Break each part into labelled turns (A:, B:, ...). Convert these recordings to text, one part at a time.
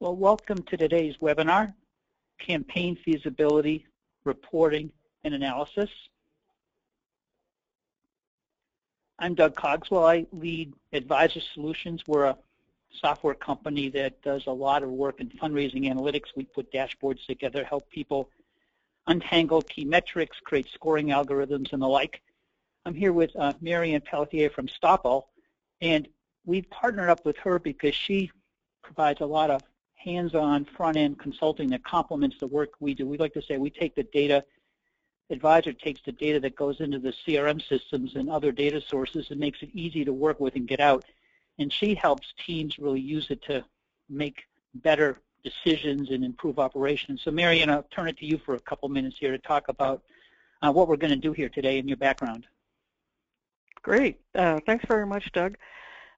A: Well, welcome to today's webinar, Campaign Feasibility, Reporting, and Analysis. I'm Doug Cogswell. I lead Advisor Solutions. We're a software company that does a lot of work in fundraising analytics. We put dashboards together, help people untangle key metrics, create scoring algorithms, and the like. I'm here with Marianne Pelletier from Stoppel, and we've partnered up with her because she provides a lot of hands-on front-end consulting that complements the work we do. We like to say we take the data, advisor takes the data that goes into the CRM systems and other data sources and makes it easy to work with and get out. And she helps teams really use it to make better decisions and improve operations. So Marianne, I'll turn it to you for a couple minutes here to talk about what we're going to do here today in your background.
B: Great. Thanks very much, Doug.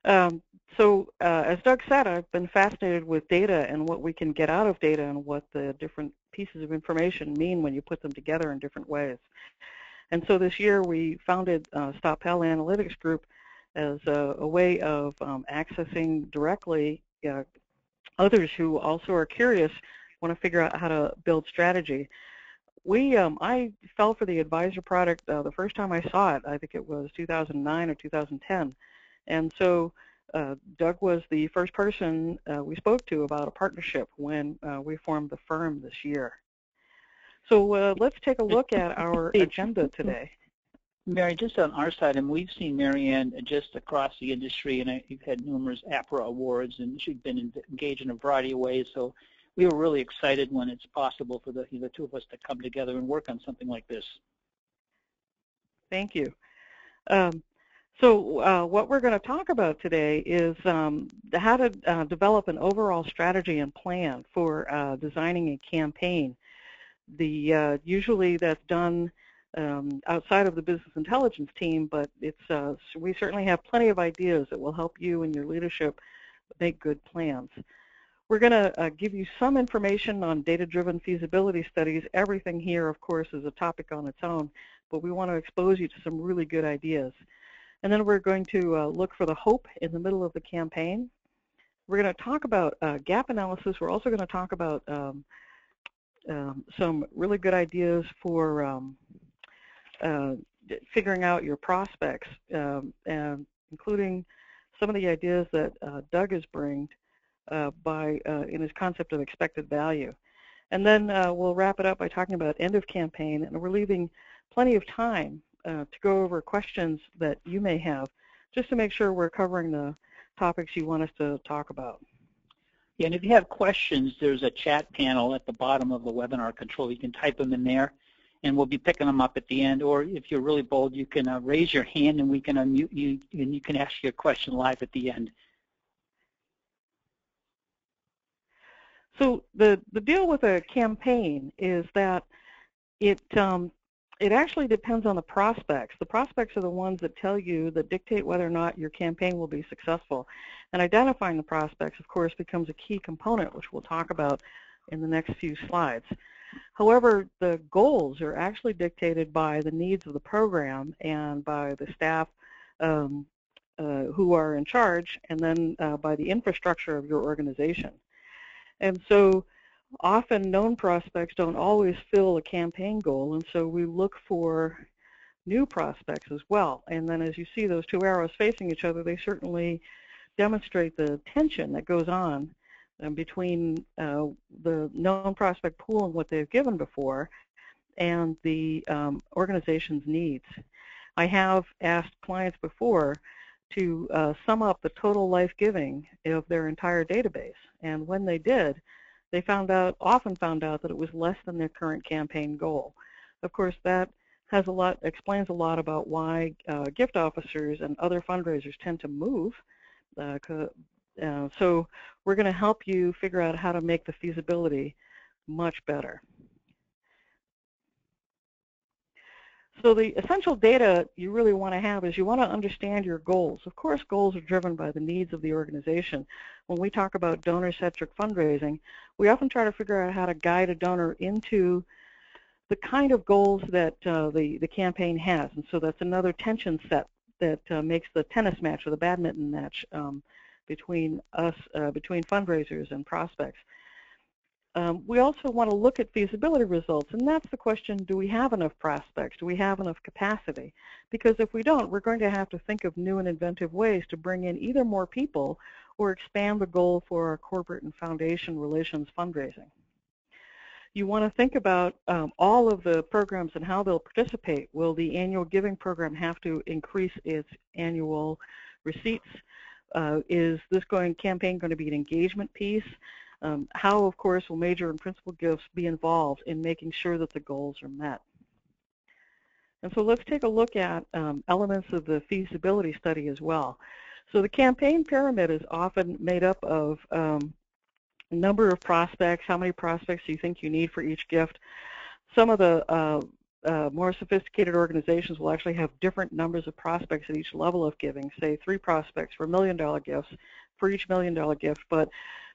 B: As Doug said, I've been fascinated with data and what we can get out of data and what the different pieces of information mean when you put them together in different ways. And so this year we founded Stoppel Analytics Group as a way of accessing directly others who also are curious, want to figure out how to build strategy. I fell for the advisor product the first time I saw it. I think it was 2009 or 2010. And so Doug was the first person we spoke to about a partnership when we formed the firm this year. So let's take a look at our agenda today.
A: Mary, just on our side, and we've seen Marianne just across the industry, and you've had numerous APRA awards, and she's been engaged in a variety of ways. So we were really excited when it's possible for the two of us to come together and work on something like this.
B: Thank you. What we're going to talk about today is how to develop an overall strategy and plan for designing a campaign. Usually that's done outside of the business intelligence team, but we certainly have plenty of ideas that will help you and your leadership make good plans. We're going to give you some information on data-driven feasibility studies. Everything here, of course, is a topic on its own, but we want to expose you to some really good ideas. And then we're going to look for the hope in the middle of the campaign. We're going to talk about gap analysis. We're also going to talk about some really good ideas for figuring out your prospects, and including some of the ideas that Doug has brought in his concept of expected value. And then we'll wrap it up by talking about end of campaign, and we're leaving plenty of time to go over questions that you may have, just to make sure we're covering the topics you want us to talk about.
A: Yeah, and if you have questions, there's a chat panel at the bottom of the webinar control. You can type them in there, and we'll be picking them up at the end. Or if you're really bold, you can raise your hand, and we can unmute you, and you can ask your question live at the end.
B: So the deal with a campaign is that it actually depends on the prospects. The prospects are the ones that dictate whether or not your campaign will be successful. And identifying the prospects, of course, becomes a key component, which we'll talk about in the next few slides. However, the goals are actually dictated by the needs of the program and by the staff who are in charge, and then by the infrastructure of your organization. And so often known prospects don't always fill a campaign goal, and so we look for new prospects as well. And then as you see those two arrows facing each other, they certainly demonstrate the tension that goes on between the known prospect pool and what they've given before and the organization's needs. I have asked clients before to sum up the total life giving of their entire database, and when they did, they often found out that it was less than their current campaign goal. Of course, that explains a lot about why gift officers and other fundraisers tend to move. So we're going to help you figure out how to make the feasibility much better. So the essential data you really want to have is you want to understand your goals. Of course, goals are driven by the needs of the organization. When we talk about donor-centric fundraising, we often try to figure out how to guide a donor into the kind of goals that the campaign has. And so that's another tension set that makes the tennis match or the badminton match between us, between fundraisers and prospects. We also want to look at feasibility results, and that's the question, do we have enough prospects? Do we have enough capacity? Because if we don't, we're going to have to think of new and inventive ways to bring in either more people or expand the goal for our corporate and foundation relations fundraising. You want to think about all of the programs and how they'll participate. Will the annual giving program have to increase its annual receipts? Is this campaign going to be an engagement piece? How, of course, will major and principal gifts be involved in making sure that the goals are met? And so let's take a look at elements of the feasibility study as well. So the campaign pyramid is often made up of number of prospects, how many prospects do you think you need for each gift. Some of the more sophisticated organizations will actually have different numbers of prospects at each level of giving, say 3 prospects for $1 million gifts for each $1 million gift, but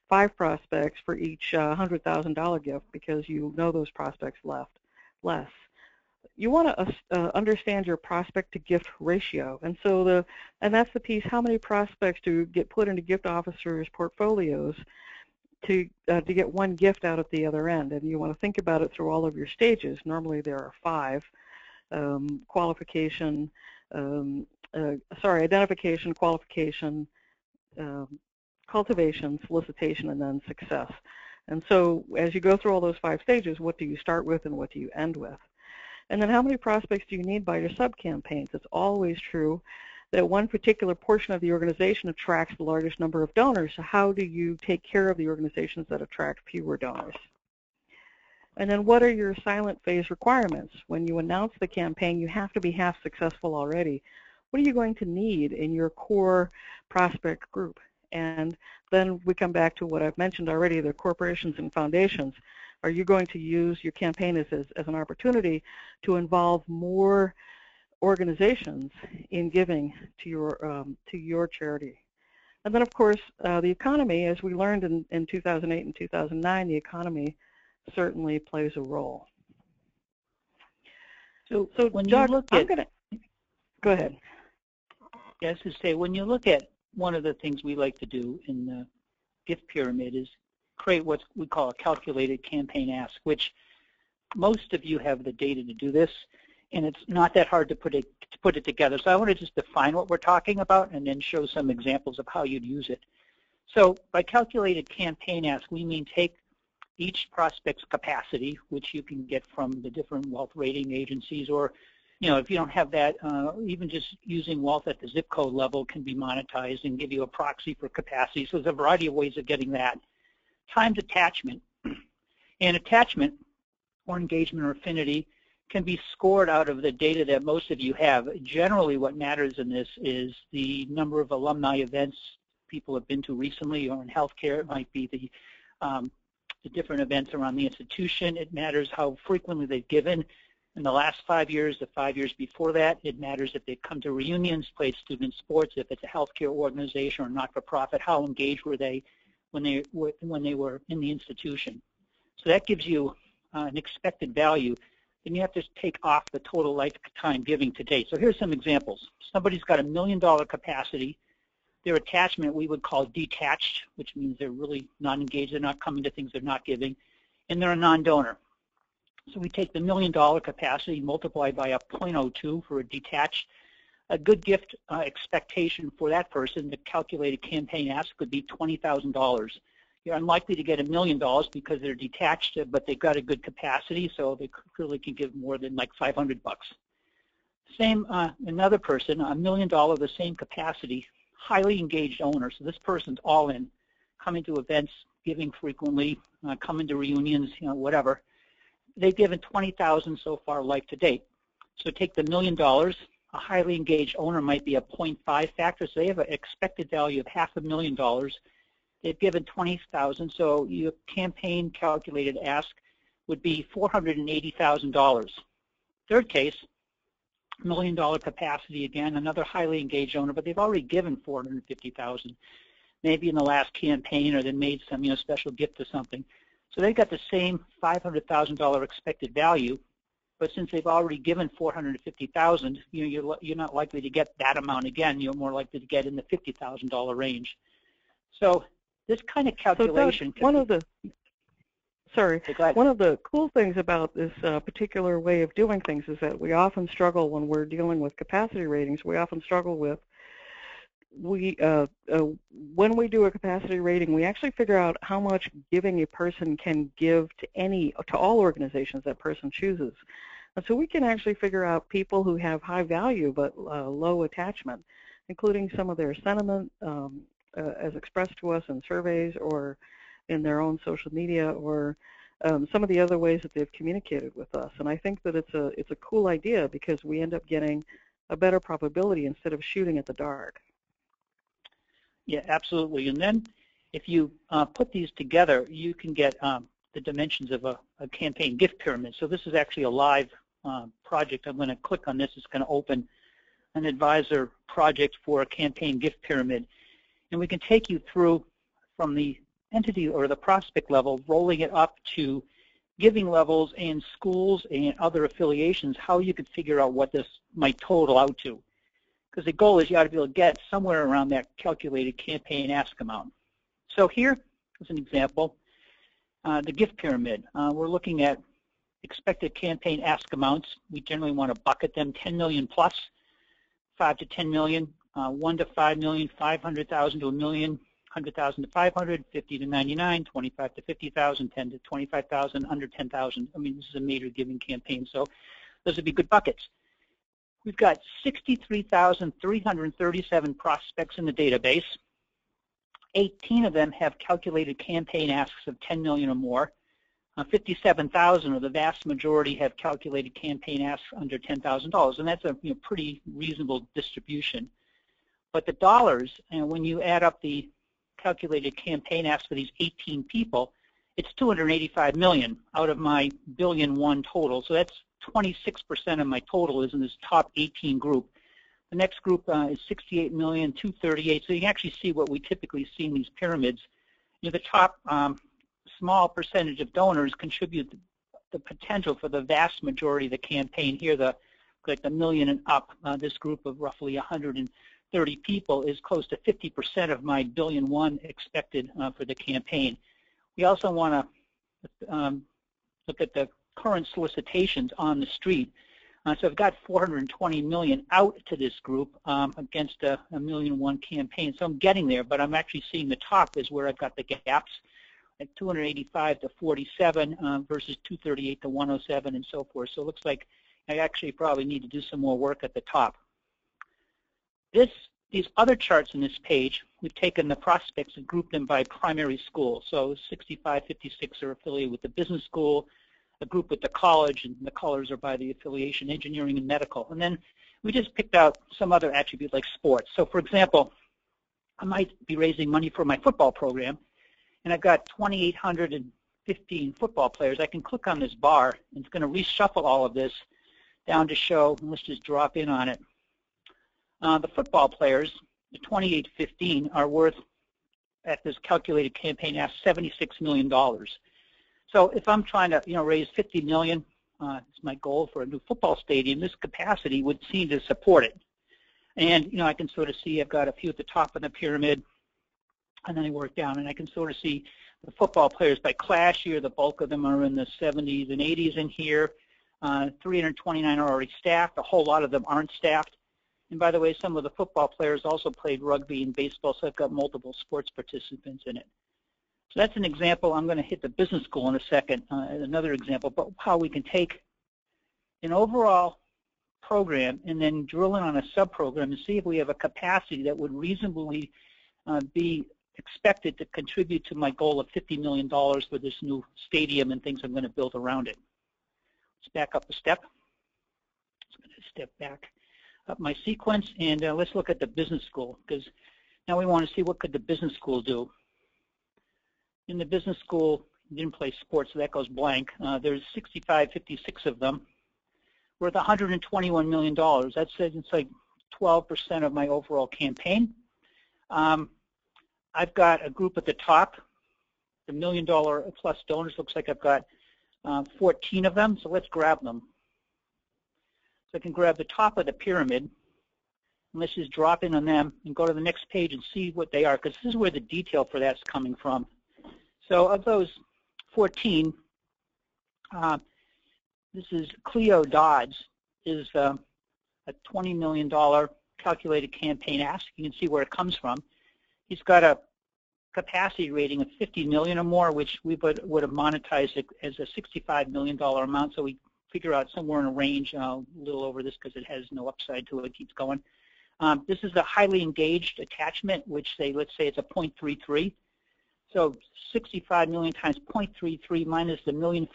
B: 5 prospects for each $100,000 gift because you know those prospects less. You want to understand your prospect to gift ratio, and so that's the piece. How many prospects do get put into gift officers' portfolios to get one gift out at the other end? And you want to think about it through all of your stages. Normally there are 5: qualification, identification, qualification, cultivation, solicitation, and then success. And so as you go through all those 5 stages, what do you start with and what do you end with? And then how many prospects do you need by your sub-campaigns? It's always true that one particular portion of the organization attracts the largest number of donors. So how do you take care of the organizations that attract fewer donors? And then what are your silent phase requirements? When you announce the campaign, you have to be half successful already. What are you going to need in your core prospect group? And then we come back to what I've mentioned already, the corporations and foundations. Are you going to use your campaign as an opportunity to involve more organizations in giving to your charity? And then, of course, the economy, as we learned in 2008 and 2009, the economy certainly plays a role.
A: So when
B: Doug,
A: you look at,
B: go ahead.
A: Yes, to say, when you look at one of the things we like to do in the gift pyramid is create what we call a calculated campaign ask, which most of you have the data to do this, and it's not that hard to put it together. So I want to just define what we're talking about and then show some examples of how you'd use it. So by calculated campaign ask, we mean take each prospect's capacity, which you can get from the different wealth rating agencies, or if you don't have that, even just using wealth at the zip code level can be monetized and give you a proxy for capacity. So there's a variety of ways of getting that. Times attachment. And attachment, or engagement or affinity, can be scored out of the data that most of you have. Generally, what matters in this is the number of alumni events people have been to recently, or in healthcare, it might be the different events around the institution. It matters how frequently they've given in the last 5 years, the 5 years before that. It matters if they've come to reunions, played student sports, if it's a healthcare organization or not-for-profit, how engaged were they when they were in the institution. So that gives you an expected value. Then you have to take off the total lifetime giving to date. So here's some examples. Somebody's got $1 million capacity. Their attachment we would call detached, which means they're really not engaged, they're not coming to things they're not giving, and they're a non-donor. So we take the $1 million capacity multiplied by a 0.02 for a detached. A good gift expectation for that person, the calculated campaign ask, could be $20,000. You're unlikely to get $1 million because they're detached, but they've got a good capacity, so they clearly can give more than like $500. Same, another person, $1 million, the same capacity, highly engaged owner. So this person's all in, coming to events, giving frequently, coming to reunions, whatever. They've given $20,000 so far life to date. So take the $1 million. A highly engaged owner might be a 0.5 factor, so they have an expected value of $500,000. They've given $20,000, so your campaign calculated ask would be $480,000. Third case, $1 million capacity again, another highly engaged owner, but they've already given $450,000, maybe in the last campaign, or they made some special gift or something. So they've got the same $500,000 expected value, but since they've already given $450,000, you're not likely to get that amount again. You're more likely to get in the $50,000 range. So this kind of calculation.
B: So Doug, one of the cool things about this particular way of doing things is that we often struggle when we're dealing with capacity ratings. We often struggle with when we do a capacity rating, we actually figure out how much giving a person can give to all organizations that person chooses. And so we can actually figure out people who have high value but low attachment, including some of their sentiment as expressed to us in surveys or in their own social media, or some of the other ways that they've communicated with us. And I think that it's a cool idea because we end up getting a better probability instead of shooting at the dark.
A: Yeah, absolutely. And then if you put these together, you can get the dimensions of a campaign gift pyramid. So this is actually a live project. I'm going to click on this. It's going to open an advisor project for a campaign gift pyramid. And we can take you through from the entity or the prospect level, rolling it up to giving levels and schools and other affiliations, how you could figure out what this might total out to. Because the goal is you ought to be able to get somewhere around that calculated campaign ask amount. So here is an example, the gift pyramid. We're looking at expected campaign ask amounts. We generally want to bucket them 10 million plus, 5 to 10 million, 1 to 5 million, 500,000 to a million, 100,000 to 500, 50 to 99, 25 to 50,000, 10 to 25,000, under 10,000. I mean, this is a major giving campaign, so those would be good buckets. We've got 63,337 prospects in the database. 18 of them have calculated campaign asks of 10 million or more. 57,000, or the vast majority, have calculated campaign asks under $10,000, and that's a pretty reasonable distribution. But the dollars, and when you add up the calculated campaign asks for these 18 people, it's 285 million out of my $1.1 billion total. So that's 26% of my total is in this top 18 group. The next group is 68,238,000. So you can actually see what we typically see in these pyramids. The top small percentage of donors contribute the potential for the vast majority of the campaign. Here, like the million and up, this group of roughly 130 people is close to 50% of my $1.1 billion expected for the campaign. We also want to look at the current solicitations on the street. So I've got 420 million out to this group against a $1.1 million campaign. So I'm getting there, but I'm actually seeing the top is where I've got the gaps at 285 to 47 versus 238 to 107 and so forth. So it looks like I actually probably need to do some more work at the top. These other charts in this page, we've taken the prospects and grouped them by primary school. So 6556 are affiliated with the business school, a group with the college, and the colors are by the affiliation, engineering and medical. And then we just picked out some other attribute like sports. So for example, I might be raising money for my football program, and I've got 2,815 football players. I can click on this bar, and it's going to reshuffle all of this down to show, and let's just drop in on it. The football players, the 2,815, are worth, at this calculated campaign ask, $76 million. So if I'm trying to raise 50 million, it's my goal for a new football stadium, this capacity would seem to support it. And I can sort of see I've got a few at the top of the pyramid, and then I work down, and I can sort of see the football players by class year. The bulk of them are in the 70s and 80s in here. 329 are already staffed. A whole lot of them aren't staffed. And by the way, some of the football players also played rugby and baseball, so I've got multiple sports participants in it. So that's an example. I'm going to hit the business school in a second, another example, but how we can take an overall program and then drill in on a sub-program and see if we have a capacity that would reasonably be expected to contribute to my goal of $50 million for this new stadium and things I'm going to build around it. Let's back up a step. I'm going to step back up my sequence, and let's look at the business school, because now we want to see what could the business school do. In the business school, you didn't play sports, so that goes blank. There's 6556 of them worth $121 million. That says it's like 12% of my overall campaign. I've got a group at the top, the $1 million plus donors. Looks like I've got 14 of them, so let's grab them. So I can grab the top of the pyramid. And let's just drop in on them and go to the next page and see what they are, because this is where the detail for that's coming from. So of those 14, this is Cleo Dodds, is a $20 million calculated campaign ask. You can see where it comes from. He's got a capacity rating of 50 million or more, which we would have monetized it as a $65 million amount. So we figure out somewhere in a range, a little over this because it has no upside to it. It keeps going. This is a highly engaged attachment, which let's say it's a 0.33. So 65 million times 0.33 minus the 1.5 million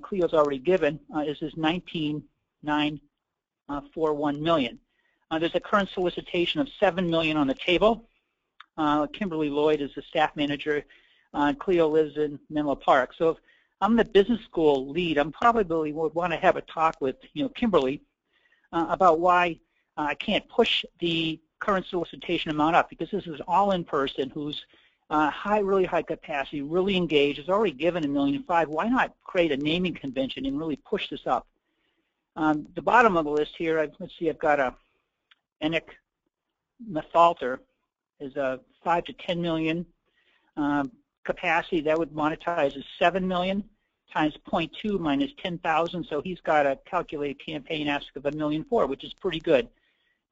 A: Cleo's already given is this 19,941 million. There's a current solicitation of 7 million on the table. Kimberly Lloyd is the staff manager. Cleo lives in Menlo Park. So if I'm the business school lead, I'm probably would want to have a talk with Kimberly about why I can't push the current solicitation amount up, because this is all in person, who's really high capacity, really engaged, is already given $1.5 million. Why not create a naming convention and really push this up? The bottom of the list here, let's see, I've got a Enic Methalter is a 5 to 10 million capacity. That would monetize as 7 million times 0.2 minus 10,000. So he's got a calculated campaign ask of $1.4 million, which is pretty good.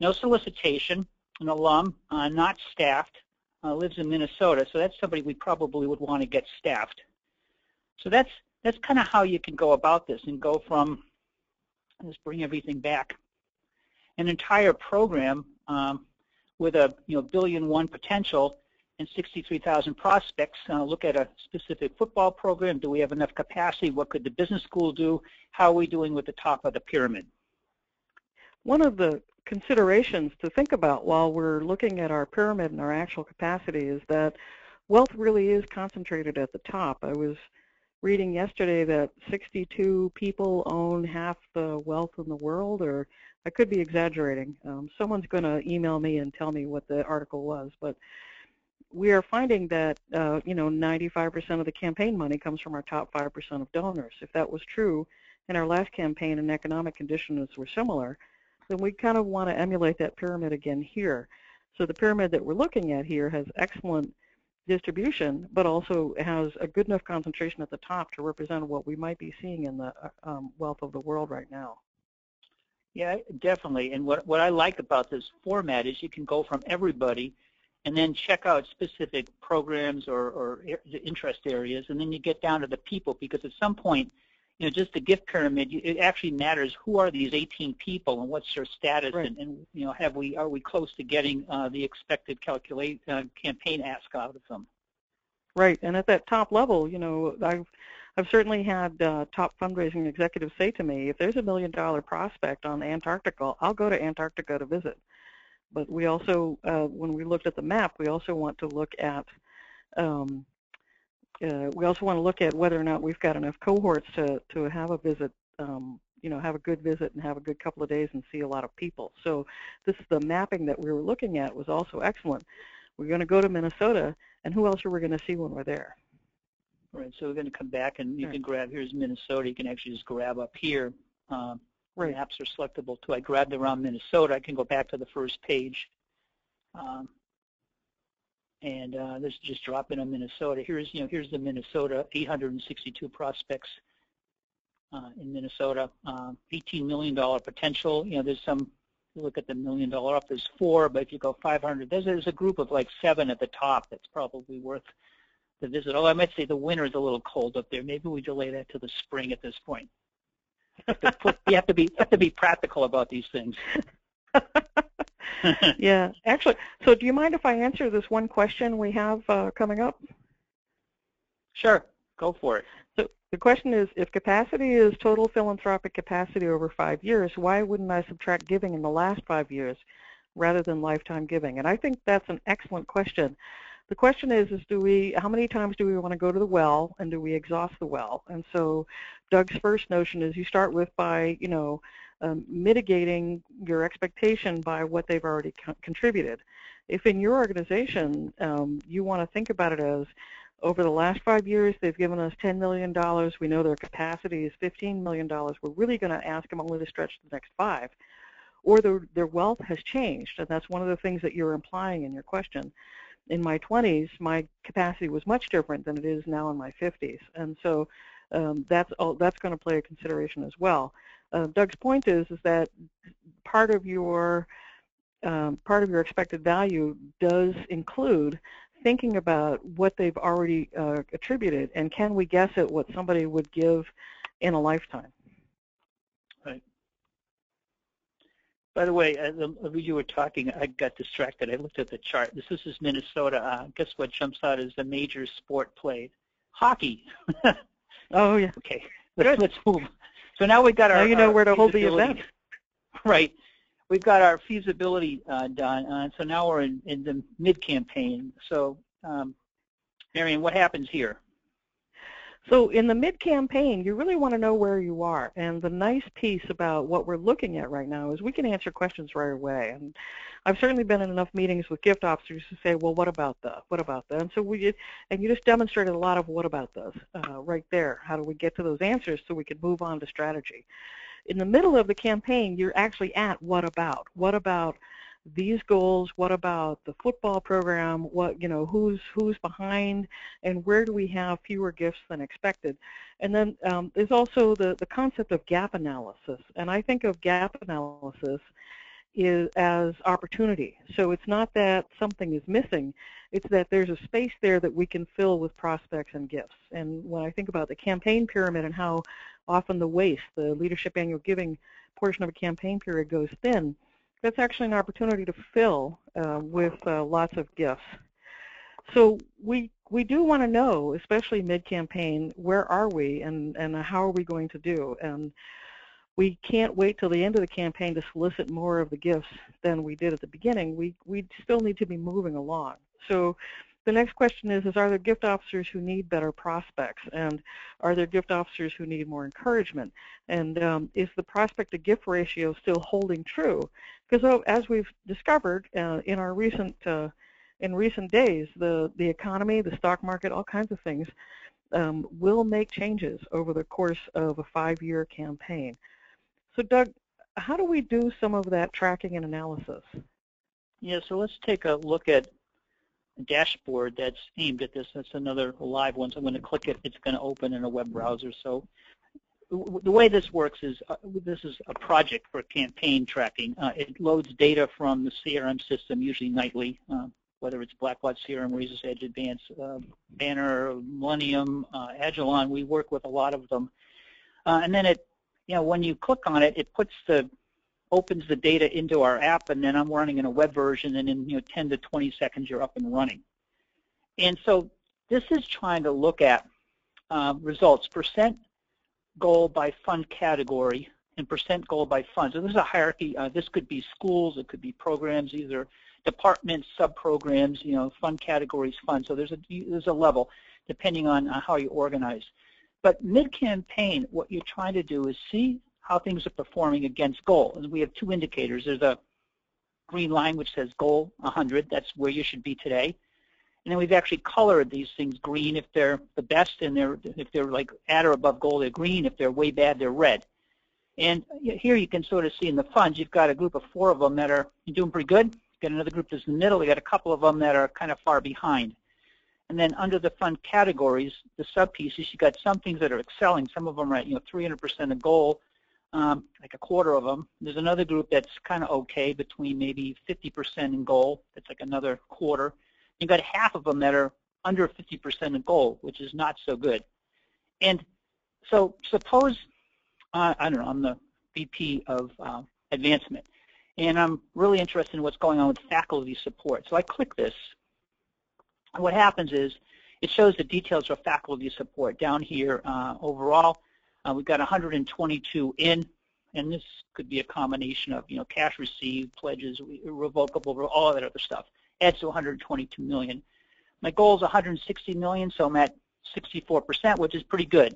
A: No solicitation, an alum, not staffed, lives in Minnesota. So that's somebody we probably would want to get staffed. So that's kind of how you can go about this and go from, let's bring everything back, an entire program with a $1.1 billion potential and 63,000 prospects. Look at a specific football program. Do we have enough capacity? What could the business school do? How are we doing with the top of the pyramid?
B: One of the considerations to think about while we're looking at our pyramid and our actual capacity is that wealth really is concentrated at the top. I was reading yesterday that 62 people own half the wealth in the world, or I could be exaggerating. Someone's going to email me and tell me what the article was, but we are finding that 95% of the campaign money comes from our top 5% of donors. If that was true in our last campaign and economic conditions were similar, then we kind of want to emulate that pyramid again here. So the pyramid that we're looking at here has excellent distribution, but also has a good enough concentration at the top to represent what we might be seeing in the wealth of the world right now.
A: Yeah, definitely. And what I like about this format is you can go from everybody and then check out specific programs or interest areas, and then you get down to the people, because at some point, just the gift pyramid, it actually matters who are these 18 people and what's their status, right. and are we close to getting the expected campaign ask out of them?
B: Right, and at that top level, I've certainly had top fundraising executives say to me, if there's $1 million prospect on Antarctica, I'll go to Antarctica to visit. But we also, when we looked at the map, we also want to look at whether or not we've got enough cohorts to have a visit, have a good visit and have a good couple of days and see a lot of people. So the mapping that we were looking at was also excellent. We're going to go to Minnesota, and who else are we going to see when we're there?
A: Right, so we're going to come back, and you can grab, here's Minnesota. You can actually just grab up here.
B: Right.
A: Maps are selectable too. I grabbed around Minnesota. I can go back to the first page. Let's just drop in on Minnesota. Here's the Minnesota, 862 prospects in Minnesota, $18 million potential. There's some, look at the $1 million up, there's 4, but if you go 500, there's a group of like 7 at the top that's probably worth the visit. Although I might say the winter is a little cold up there. Maybe we delay that to the spring at this point. You have to be practical about these things.
B: Yeah, actually, so do you mind if I answer this one question we have coming up?
A: Sure, go for it.
B: So the question is, if capacity is total philanthropic capacity over 5 years, why wouldn't I subtract giving in the last 5 years rather than lifetime giving? And I think that's an excellent question. The question is how many times do we want to go to the well, and do we exhaust the well? And so Doug's first notion is you start with by, mitigating your expectation by what they've already contributed. If in your organization you want to think about it as over the last 5 years they've given us $10 million, we know their capacity is $15 million, we're really going to ask them only to stretch the next 5. or their wealth has changed, and that's one of the things that you're implying in your question. In my 20s, my capacity was much different than it is now in my 50s, and so that's going to play a consideration as well. Doug's point is that part of your expected value does include thinking about what they've already attributed, and can we guess at what somebody would give in a lifetime?
A: Right. By the way, as you were talking, I got distracted. I looked at the chart. This is Minnesota. Guess what jumps out as the major sport played? Hockey.
B: Oh, yeah.
A: Okay, let's move. So now we've got our.
B: Now you know where to hold the event.
A: Right. We've got our feasibility done, so now we're in the mid-campaign. So, Marion, what happens here?
B: So in the mid-campaign, you really want to know where you are. And the nice piece about what we're looking at right now is we can answer questions right away. And I've certainly been in enough meetings with gift officers to say, well, what about that? What about that? And so you just demonstrated a lot of what about those right there. How do we get to those answers so we can move on to strategy? In the middle of the campaign, you're actually at what about? What about these goals? What about the football program? What, who's behind, and where do we have fewer gifts than expected? And then there's also the concept of gap analysis, and I think of gap analysis as opportunity. So it's not that something is missing, it's that there's a space there that we can fill with prospects and gifts. And when I think about the campaign pyramid and how often the waste, the leadership annual giving portion of a campaign period goes thin, that's actually an opportunity to fill with lots of gifts. So we do want to know, especially mid-campaign, where are we and how are we going to do? And we can't wait till the end of the campaign to solicit more of the gifts than we did at the beginning. We still need to be moving along. So the next question is are there gift officers who need better prospects? And are there gift officers who need more encouragement? And is the prospect to gift ratio still holding true? Because as we've discovered in our recent days, the economy, the stock market, all kinds of things will make changes over the course of a 5-year campaign. So Doug, how do we do some of that tracking and analysis?
A: Yeah, so let's take a look at a dashboard that's aimed at this. That's another live one, so I'm going to click it. It's going to open in a web browser. So the way this works is this is a project for campaign tracking. It loads data from the CRM system, usually nightly, whether it's Blackbaud CRM, Razor's Edge, Advanced, Banner, Millennium, Agilon. We work with a lot of them. And then it, when you click on it, it opens the data into our app, and then I'm running in a web version, and in 10 to 20 seconds you're up and running. And so this is trying to look at results, percent goal by fund category and percent goal by fund. So there's a hierarchy. This could be schools, it could be programs, either departments, sub-programs, fund categories, funds. So there's a level depending on how you organize. But mid-campaign, what you're trying to do is see how things are performing against goal. And we have 2 indicators. There's a green line which says goal 100. That's where you should be today. And then we've actually colored these things green if they're the best, and if they're like at or above goal, they're green. If they're way bad, they're red. And here you can sort of see in the funds, you've got a group of 4 of them that are doing pretty good. You've got another group that's in the middle. You've got a couple of them that are kind of far behind. And then under the fund categories, the sub-pieces, you've got some things that are excelling. Some of them are at 300% of goal, like a quarter of them. There's another group that's kind of okay, between maybe 50% in goal. That's like another quarter. You've got half of them that are under 50% of goal, which is not so good. And so suppose, I don't know, I'm the VP of advancement, and I'm really interested in what's going on with faculty support. So I click this, and what happens is it shows the details of faculty support. Down here, overall, we've got 122 in, and this could be a combination of cash received, pledges, revocable, all that other stuff. Adds to 122 million. My goal is 160 million, so I'm at 64%, which is pretty good.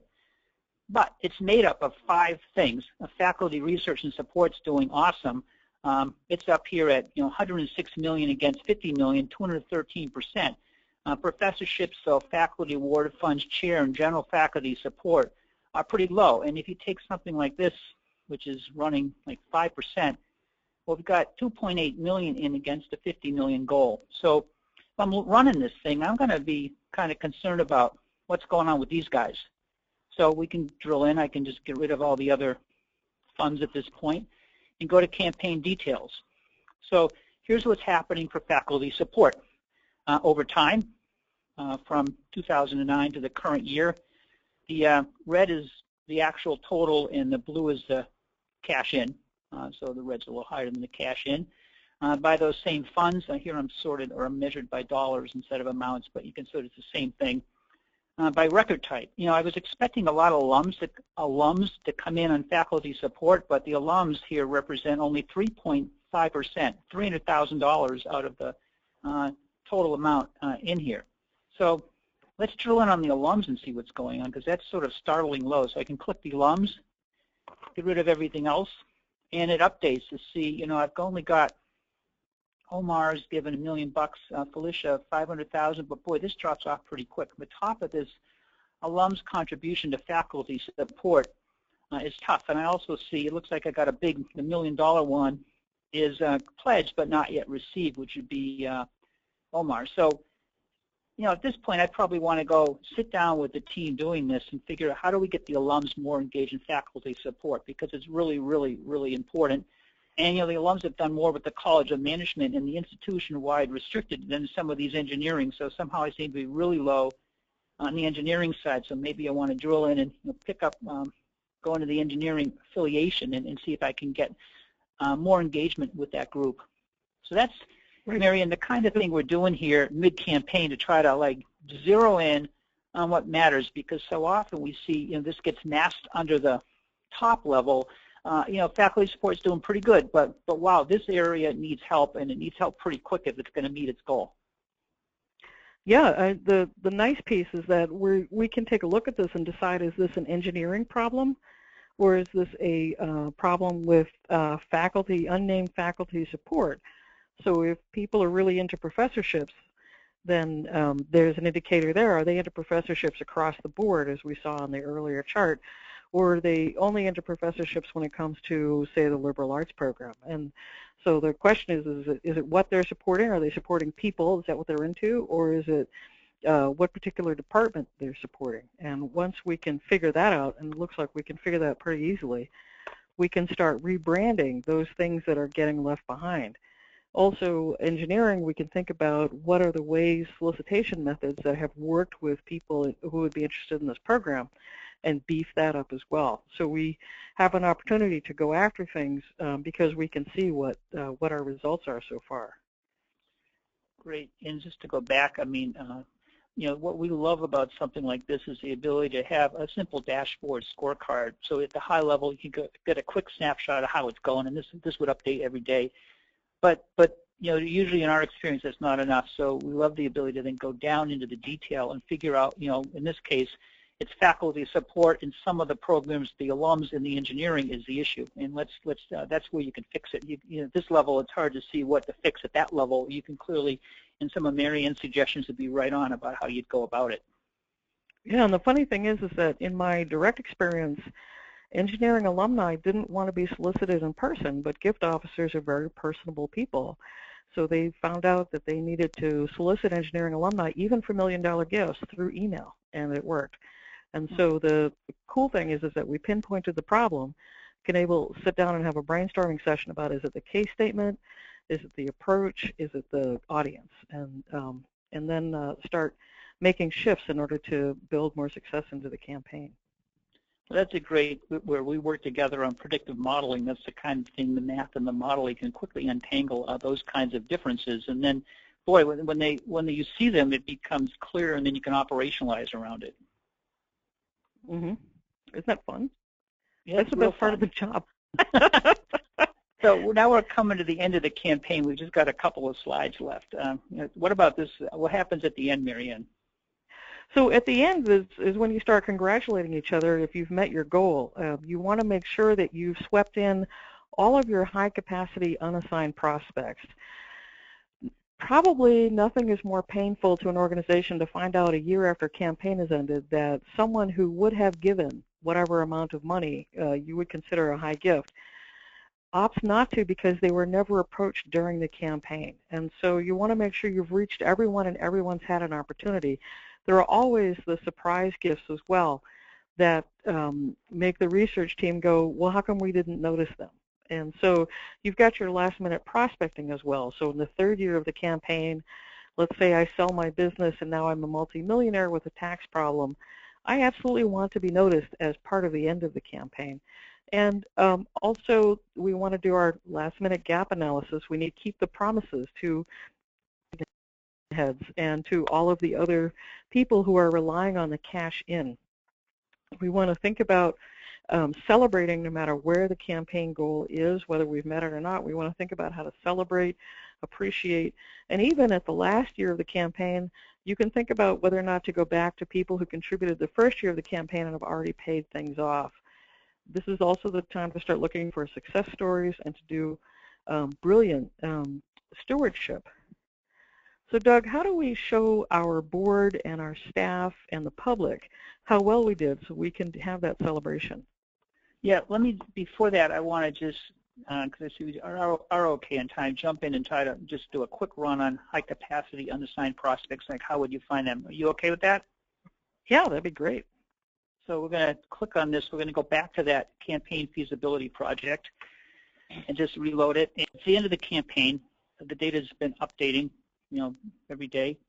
A: But it's made up of 5 things. Faculty research and support's doing awesome. It's up here at 106 million against 50 million, 213%. Professorships, so faculty awarded funds, chair, and general faculty support are pretty low. And if you take something like this, which is running like 5%, Well, we've got 2.8 million in against a 50 million goal. So if I'm running this thing, I'm going to be kind of concerned about what's going on with these guys. So we can drill in. I can just get rid of all the other funds at this point and go to campaign details. So here's what's happening for faculty support. Over time, from 2009 to the current year, the red is the actual total and the blue is the cash in. So the red's a little higher than the cash in. By those same funds, here I'm sorted or I'm measured by dollars instead of amounts, but you can sort of it's the same thing. By record type, I was expecting a lot of alums to come in on faculty support, but the alums here represent only 3.5%, $300,000 out of the total amount in here. So let's drill in on the alums and see what's going on, because that's sort of startling low. So I can click the alums, get rid of everything else, and it updates to see, I've only got Omar's given $1 million, Felicia 500,000, but boy, this drops off pretty quick. The top of this alums contribution to faculty support is tough, and I also see it looks like I got a big, the $1 million one is pledged but not yet received, which would be Omar. So, at this point, I probably want to go sit down with the team doing this and figure out how do we get the alums more engaged in faculty support, because it's really, really, really important. And the alums have done more with the College of Management and the institution-wide restricted than some of these engineering. So somehow I seem to be really low on the engineering side. So maybe I want to drill in and pick up, go into the engineering affiliation and see if I can get more engagement with that group. So that's, Marion, the kind of thing we're doing here mid-campaign to try to zero in on what matters, because so often we see this gets masked under the top level. Faculty support is doing pretty good, but wow, this area needs help, and it needs help pretty quick if it's going to meet its goal.
B: Yeah, the nice piece is that we can take a look at this and decide, is this an engineering problem, or is this a problem with unnamed faculty support? So if people are really into professorships, then there's an indicator there. Are they into professorships across the board, as we saw on the earlier chart? Or are they only into professorships when it comes to, say, the liberal arts program? And so the question is it what they're supporting? Are they supporting people? Is that what they're into? Or is it what particular department they're supporting? And once we can figure that out, and it looks like we can figure that pretty easily, we can start rebranding those things that are getting left behind. Also, engineering, we can think about what are the ways, solicitation methods that have worked with people who would be interested in this program, and beef that up as well. So we have an opportunity to go after things because we can see what our results are so far.
A: Great. And just to go back, what we love about something like this is the ability to have a simple dashboard scorecard. So at the high level, you can get a quick snapshot of how it's going, and this would update every day. But usually in our experience, that's not enough. So we love the ability to then go down into the detail and figure out, in this case, it's faculty support in some of the programs. The alums in the engineering is the issue, and that's where you can fix it. At this level, it's hard to see what to fix at that level. You can clearly, in some of Marianne's suggestions, would be right on about how you'd go about it.
B: Yeah, and the funny thing is that in my direct experience, engineering alumni didn't want to be solicited in person, but gift officers are very personable people. So they found out that they needed to solicit engineering alumni even for $1 million gifts through email, and it worked. And so the cool thing is that we pinpointed the problem, can sit down and have a brainstorming session about, is it the case statement, is it the approach, is it the audience, and then start making shifts in order to build more success into the campaign.
A: Well, that's a great, where we work together on predictive modeling. That's the kind of thing the math and the modeling can quickly untangle those kinds of differences. And then, boy, when you see them, it becomes clear, and then you can operationalize around it.
B: Mm-hmm. Isn't that fun?
A: Yeah,
B: that's the best part of the job.
A: So now we're coming to the end of the campaign. We've just got a couple of slides left. What about this? What happens at the end, Marianne?
B: So at the end is when you start congratulating each other if you've met your goal. You want to make sure that you've swept in all of your high-capacity unassigned prospects. Probably nothing is more painful to an organization to find out a year after a campaign has ended that someone who would have given whatever amount of money you would consider a high gift opts not to because they were never approached during the campaign. And so you want to make sure you've reached everyone and everyone's had an opportunity. There are always the surprise gifts as well that make the research team go, well, how come we didn't notice them? And so you've got your last minute prospecting as well. So in the third year of the campaign, let's say I sell my business and now I'm a multimillionaire with a tax problem. I absolutely want to be noticed as part of the end of the campaign. And also, we want to do our last-minute gap analysis. We need to keep the promises to heads and to all of the other people who are relying on the cash in. We want to think about celebrating no matter where the campaign goal is, whether we've met it or not. We want to think about how to celebrate, appreciate, and even at the last year of the campaign, you can think about whether or not to go back to people who contributed the first year of the campaign and have already paid things off. This is also the time to start looking for success stories and to do brilliant stewardship. So Doug, how do we show our board and our staff and the public how well we did so we can have that celebration?
A: Yeah, let me, before that, I want to just, because I see we are okay in time, jump in and try to just do a quick run on high capacity unassigned prospects, like how would you find them? Are you okay with that?
B: Yeah, that'd be great.
A: So we're going to click on this. We're going to go back to that campaign feasibility project and just reload it. And at the end of the campaign, the data has been updating, every day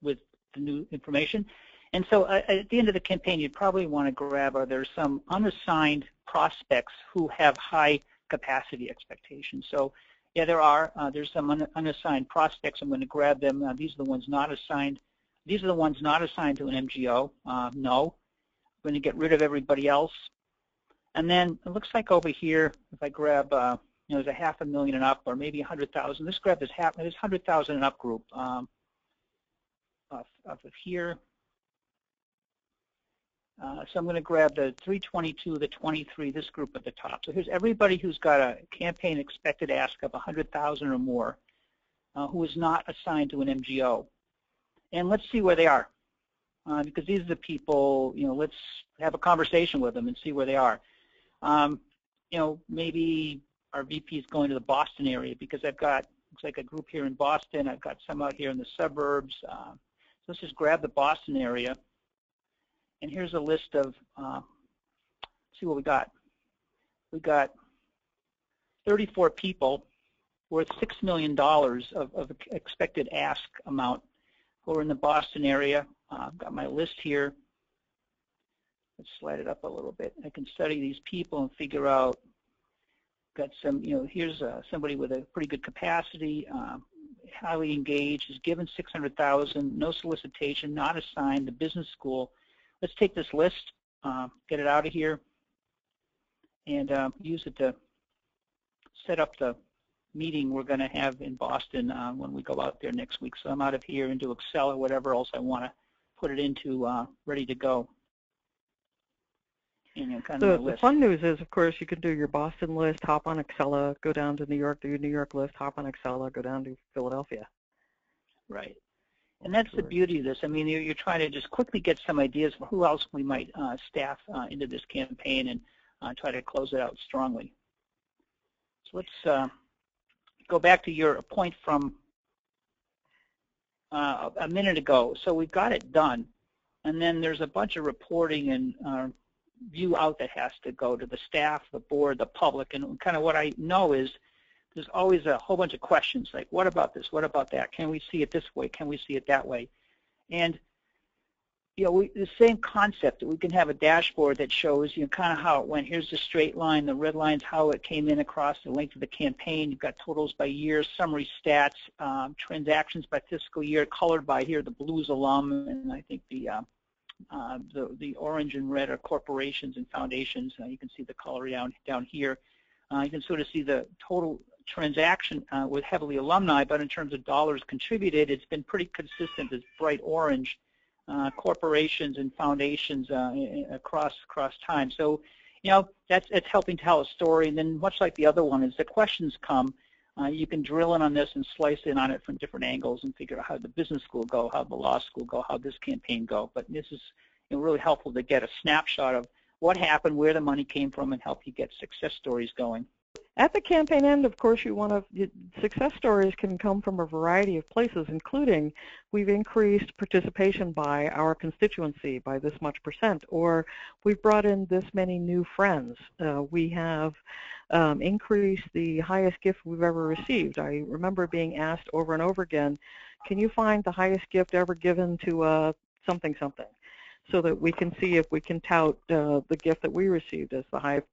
A: with the new information. And so at the end of the campaign, you'd probably want to grab, are there some unassigned prospects who have high capacity expectations? So yeah, there are. There's some unassigned prospects. I'm going to grab them. These are the ones not assigned. These are the ones not assigned to an MGO. No. I'm going to get rid of everybody else. And then it looks like over here, if I grab, there's a $500,000 and up, or maybe 100,000. Let's grab this 100,000 and up group off of here. So I'm going to grab the 322, the 23, this group at the top. So here's everybody who's got a campaign expected ask of 100,000 or more, who is not assigned to an MGO. And let's see where they are. Because these are the people, let's have a conversation with them and see where they are. Maybe our VP is going to the Boston area because I've got, looks like a group here in Boston. I've got some out here in the suburbs. So let's just grab the Boston area. And here's a list of, see what we got. We got 34 people worth $6 million of expected ask amount who are in the Boston area. I've got my list here. Let's slide it up a little bit. I can study these people and figure out, got some, here's somebody with a pretty good capacity, highly engaged, is given 600,000, no solicitation, not assigned, the business school. Let's take this list, get it out of here, and use it to set up the meeting we're going to have in Boston when we go out there next week. So I'm out of here into Excel or whatever else I want to put it into, ready to go. And kind of
B: the fun news is, of course, you can do your Boston list, hop on Excel, go down to New York, do your New York list, hop on Excel, go down to Philadelphia.
A: Right. And that's the beauty of this. I mean, you're trying to just quickly get some ideas for who else we might staff into this campaign and try to close it out strongly. So let's go back to your point from a minute ago. So we've got it done. And then there's a bunch of reporting and view out that has to go to the staff, the board, the public. And kind of what I know is there's always a whole bunch of questions like, what about this? What about that? Can we see it this way? Can we see it that way? And the same concept that we can have a dashboard that shows kind of how it went. Here's the straight line, the red line's how it came in across the length of the campaign. You've got totals by year, summary stats, transactions by fiscal year, colored by here the blue's alum, and I think the orange and red are corporations and foundations. You can see the color down here. You can sort of see the total transaction with heavily alumni, but in terms of dollars contributed, it's been pretty consistent as bright orange. Corporations and foundations across time. So, it's helping tell a story. And then, much like the other one, as the questions come, you can drill in on this and slice in on it from different angles and figure out how the business school go, how the law school go, how this campaign go. But this is really helpful to get a snapshot of what happened, where the money came from, and help you get success stories going.
B: At the campaign end, of course, success stories can come from a variety of places, including we've increased participation by our constituency by this much %, or we've brought in this many new friends. We have increased the highest gift we've ever received. I remember being asked over and over again, can you find the highest gift ever given to something something, so that we can see if we can tout the gift that we received as the highest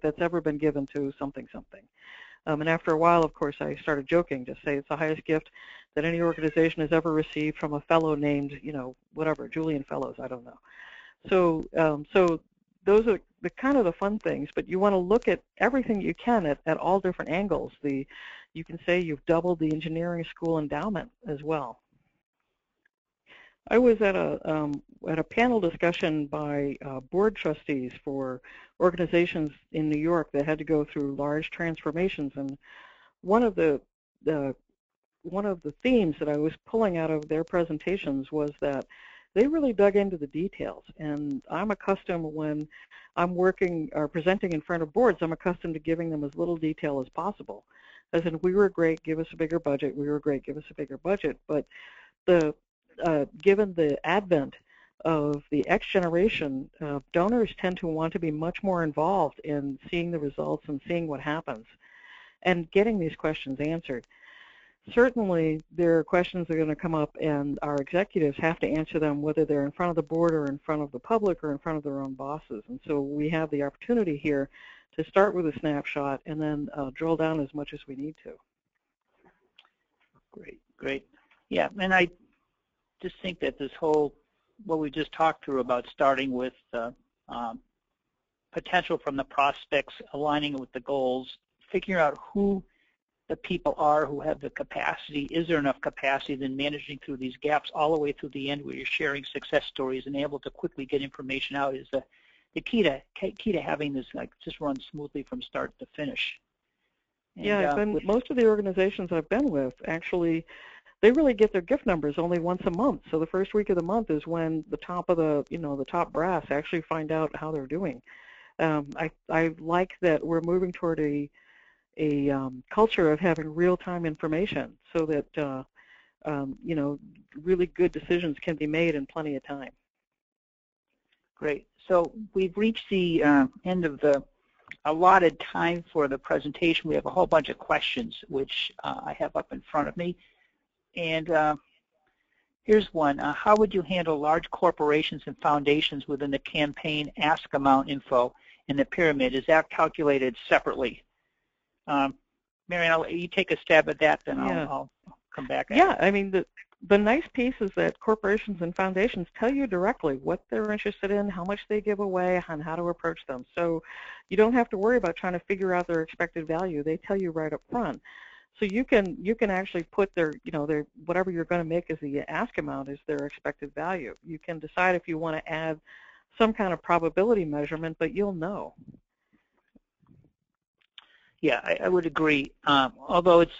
B: that's ever been given to something something. And after a while, of course, I started joking to say it's the highest gift that any organization has ever received from a fellow named, whatever, Julian Fellows, I don't know. So those are the kind of the fun things, but you want to look at everything you can at all different angles. You can say you've doubled the engineering school endowment as well. I was at a panel discussion by board trustees for organizations in New York that had to go through large transformations, and one of the themes that I was pulling out of their presentations was that they really dug into the details. And I'm accustomed, when I'm working or presenting in front of boards, I'm accustomed to giving them as little detail as possible. As in, we were great, give us a bigger budget. We were great, give us a bigger budget. But given the advent of the X generation, donors tend to want to be much more involved in seeing the results and seeing what happens and getting these questions answered. Certainly, there are questions that are going to come up, and our executives have to answer them, whether they're in front of the board or in front of the public or in front of their own bosses. And so we have the opportunity here to start with a snapshot and then drill down as much as we need to.
A: Great. Yeah, and I just think that this whole, what we just talked through about starting with potential from the prospects, aligning with the goals, figuring out who the people are who have the capacity, is there enough capacity, then managing through these gaps all the way through the end where you're sharing success stories and able to quickly get information out is the key to having this just run smoothly from start to finish. And,
B: yeah, most of the organizations I've been with, actually, they really get their gift numbers only once a month. So the first week of the month is when the top of the top brass actually find out how they're doing. I like that we're moving toward a culture of having real-time information, so that really good decisions can be made in plenty of time.
A: Great. So we've reached the end of the allotted time for the presentation. We have a whole bunch of questions which I have up in front of me. And here's one. How would you handle large corporations and foundations within the campaign ask amount info in the pyramid? Is that calculated separately? Marianne, I'll let you take a stab at that, then
B: yeah.
A: I'll come back.
B: Yeah, I mean, the nice piece is that corporations and foundations tell you directly what they're interested in, how much they give away, and how to approach them. So you don't have to worry about trying to figure out their expected value. They tell you right up front. So you can actually put their whatever you're going to make as the ask amount is their expected value. You can decide if you want to add some kind of probability measurement, but you'll know.
A: Yeah, I would agree. Although it's,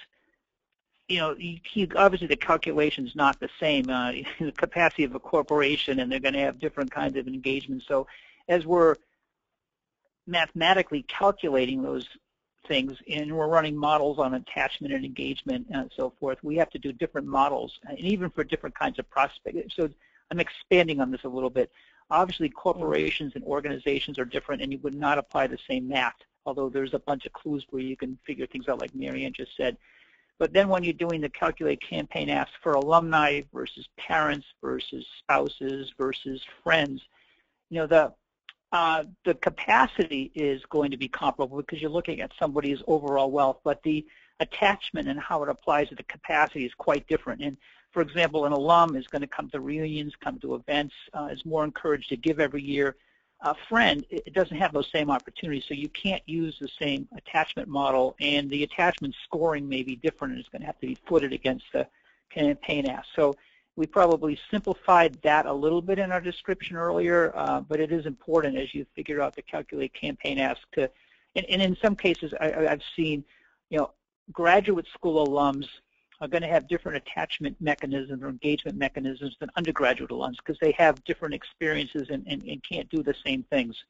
A: obviously the calculation is not the same. The capacity of a corporation, and they're going to have different kinds of engagement. So as we're mathematically calculating those things, and we're running models on attachment and engagement and so forth, we have to do different models, and even for different kinds of prospects. So I'm expanding on this a little bit. Obviously, corporations and organizations are different, and you would not apply the same math, although there's a bunch of clues where you can figure things out, like Marianne just said. But then when you're doing the calculate campaign asks for alumni versus parents versus spouses versus friends, the capacity is going to be comparable because you're looking at somebody's overall wealth, but the attachment and how it applies to the capacity is quite different. And for example, an alum is going to come to reunions, come to events, is more encouraged to give every year. A friend, it doesn't have those same opportunities, so you can't use the same attachment model, and the attachment scoring may be different, and it's going to have to be footed against the campaign ask. So we probably simplified that a little bit in our description earlier, but it is important as you figure out to calculate campaign ask to, and in some cases I've seen, graduate school alums are going to have different attachment mechanisms or engagement mechanisms than undergraduate alums because they have different experiences and can't do the same things.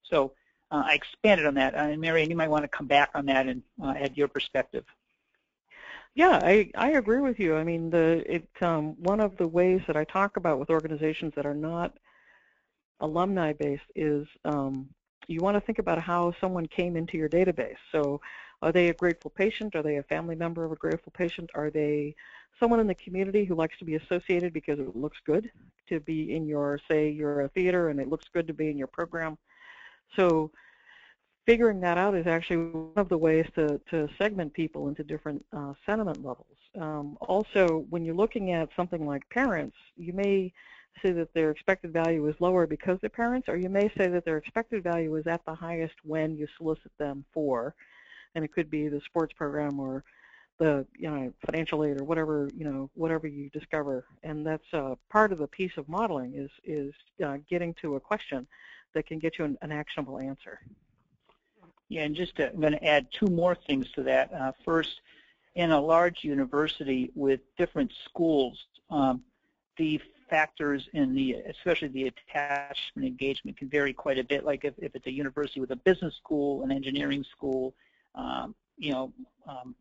A: So I expanded on that. And Marianne, you might want to come back on that and add your perspective.
B: Yeah, I agree with you. I mean, one of the ways that I talk about with organizations that are not alumni-based is you want to think about how someone came into your database. So are they a grateful patient? Are they a family member of a grateful patient? Are they someone in the community who likes to be associated because it looks good to be in your, say, you're a theater and it looks good to be in your program? So figuring that out is actually one of the ways to segment people into different sentiment levels. Also, when you're looking at something like parents, you may say that their expected value is lower because they're parents, or you may say that their expected value is at the highest when you solicit them for, and it could be the sports program or the financial aid or whatever whatever you discover. And that's part of the piece of modeling is getting to a question that can get you an actionable answer.
A: Yeah, and I'm going to add two more things to that. First, in a large university with different schools, the factors in especially the attachment engagement can vary quite a bit. Like if it's a university with a business school, an engineering school, an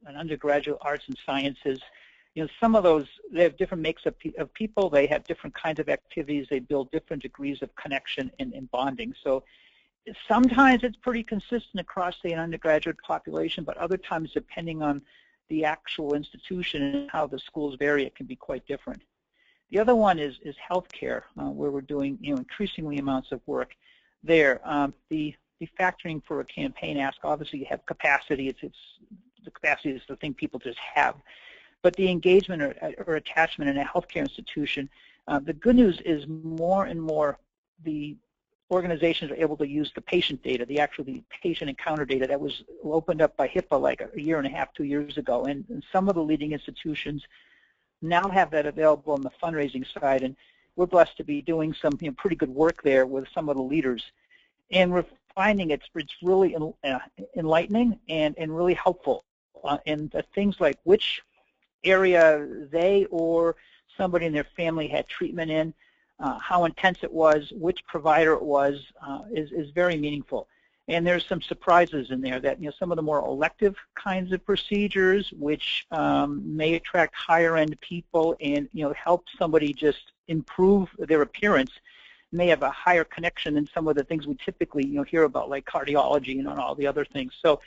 A: undergraduate arts and sciences, some of those, they have different mix of people, they have different kinds of activities, they build different degrees of connection and bonding. So sometimes it's pretty consistent across, say, an undergraduate population, but other times, depending on the actual institution and how the schools vary, it can be quite different. The other one is healthcare, where we're doing increasingly amounts of work there. The factoring for a campaign ask, obviously you have capacity. It's the capacity is the thing people just have, but the engagement or attachment in a healthcare institution, the good news is more and more the organizations are able to use the patient data, the patient encounter data that was opened up by HIPAA like a year and a half, 2 years ago, and some of the leading institutions now have that available on the fundraising side, and we're blessed to be doing some pretty good work there with some of the leaders, and we're finding it's really enlightening and really helpful in the things like which area they or somebody in their family had treatment in, how intense it was, which provider it was, is very meaningful. And there's some surprises in there that some of the more elective kinds of procedures, which may attract higher end people and help somebody just improve their appearance, may have a higher connection than some of the things we typically hear about, like cardiology and all the other things. So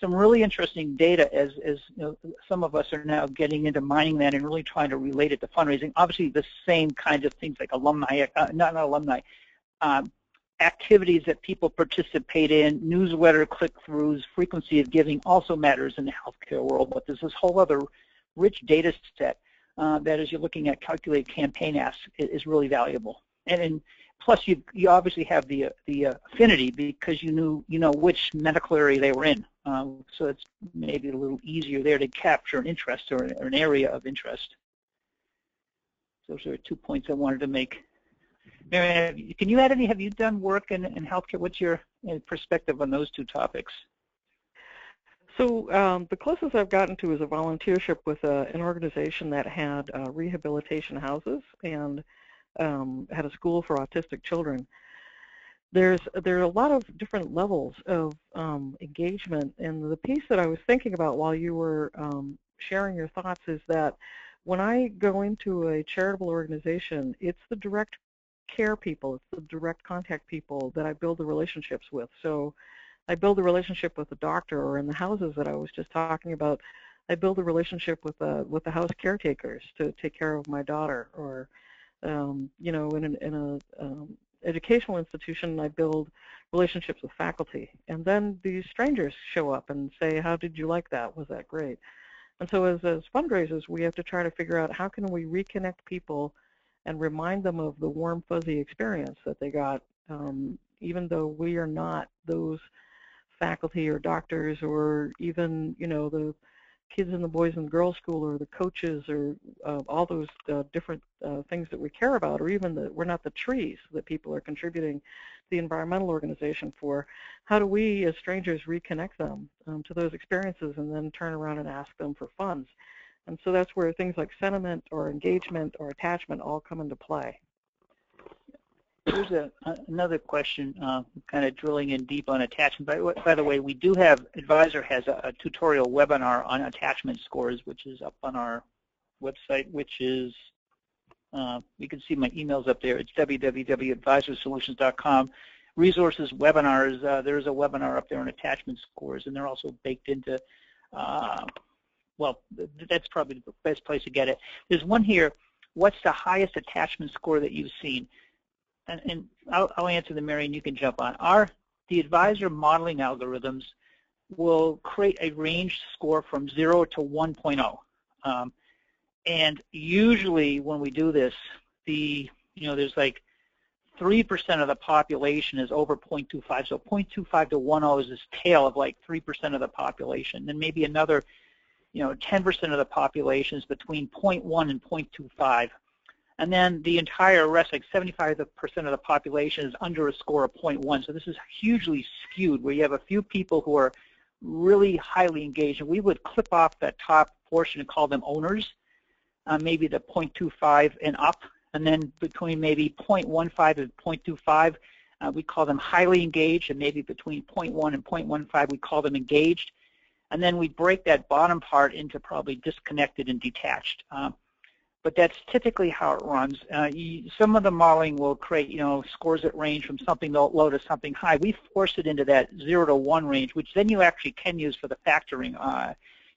A: some really interesting data as some of us are now getting into mining that and really trying to relate it to fundraising. Obviously the same kinds of things like alumni, not alumni, activities that people participate in, newsletter click-throughs, frequency of giving also matters in the healthcare world, but there's this whole other rich data set that as you're looking at calculated campaign asks is really valuable. And plus you obviously have the affinity because you know which medical area they were in. So it's maybe a little easier there to capture an interest or an area of interest. So those are 2 points I wanted to make. Marianne, can you add any? Have you done work in healthcare? What's your perspective on those two topics?
B: So the closest I've gotten to is a volunteership with an organization that had rehabilitation houses and had a school for autistic children. There are a lot of different levels of engagement, and the piece that I was thinking about while you were sharing your thoughts is that when I go into a charitable organization, it's the direct care people, it's the direct contact people that I build the relationships with. So I build a relationship with the doctor, or in the houses that I was just talking about, I build a relationship with the house caretakers to take care of my daughter, or in an educational institution, I build relationships with faculty. And then these strangers show up and say, how did you like that? Was that great? And so as fundraisers, we have to try to figure out how can we reconnect people and remind them of the warm, fuzzy experience that they got, even though we are not those faculty or doctors or even, the kids in the Boys and Girls School or the coaches or all those different things that we care about, or even we're not the trees that people are contributing the environmental organization for. How do we as strangers reconnect them to those experiences and then turn around and ask them for funds? And so that's where things like sentiment or engagement or attachment all come into play.
A: Here's another question, kind of drilling in deep on attachment. By the way, we do have, Advisor has a tutorial webinar on attachment scores, which is up on our website, which is, you can see my emails up there. It's www.advisorsolutions.com. Resources, webinars, there's a webinar up there on attachment scores, and they're also baked into, well, that's probably the best place to get it. There's one here, what's the highest attachment score that you've seen? And I'll answer the, Mary, and you can jump on. The Advisor modeling algorithms will create a range score from 0 to 1.0. And usually when we do this, there's like 3% of the population is over 0.25. So 0.25 to 1.0 is this tail of like 3% of the population. Then maybe another 10% of the population is between 0.1 and 0.25. And then the entire rest, like 75% of the population, is under a score of 0.1. So this is hugely skewed, where you have a few people who are really highly engaged. And we would clip off that top portion and call them owners, maybe the 0.25 and up. And then between maybe 0.15 and 0.25, we call them highly engaged. And maybe between 0.1 and 0.15, we call them engaged. And then we break that bottom part into probably disconnected and detached. But that's typically how it runs. Some of the modeling will create, scores that range from something low to something high. We force it into that 0 to 1 range, which then you actually can use for the factoring.